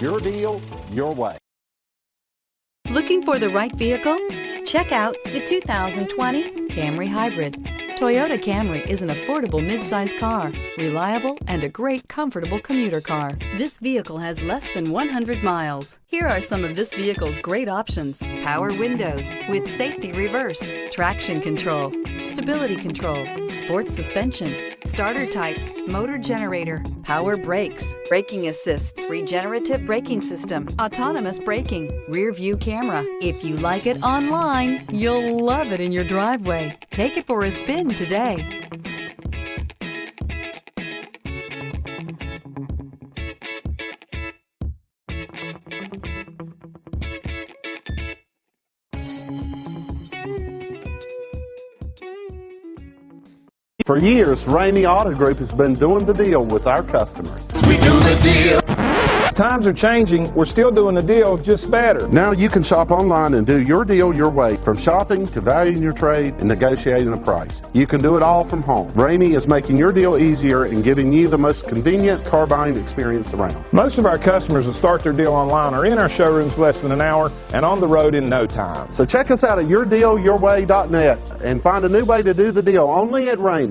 Your deal, your way. Looking for the right vehicle? Check out the 2020 Camry Hybrid. Toyota Camry is an affordable midsize car, reliable and a great comfortable commuter car. This vehicle has less than 100 miles. Here are some of this vehicle's great options: power windows with safety reverse, traction control, stability control, sports suspension, starter type, motor generator, power brakes, braking assist, regenerative braking system, autonomous braking, rear view camera. If you like it online, you'll love it in your driveway. Take it for a spin today. For years, Ramey Auto Group has been doing the deal with our customers. We do the deal. Times are changing. We're still doing the deal, just better. Now you can shop online and do your deal your way, from shopping to valuing your trade and negotiating a price. You can do it all from home. Ramey is making your deal easier and giving you the most convenient car buying experience around. Most of our customers that start their deal online are in our showrooms less than an hour and on the road in no time. So check us out at yourdealyourway.net and find a new way to do the deal only at Ramey.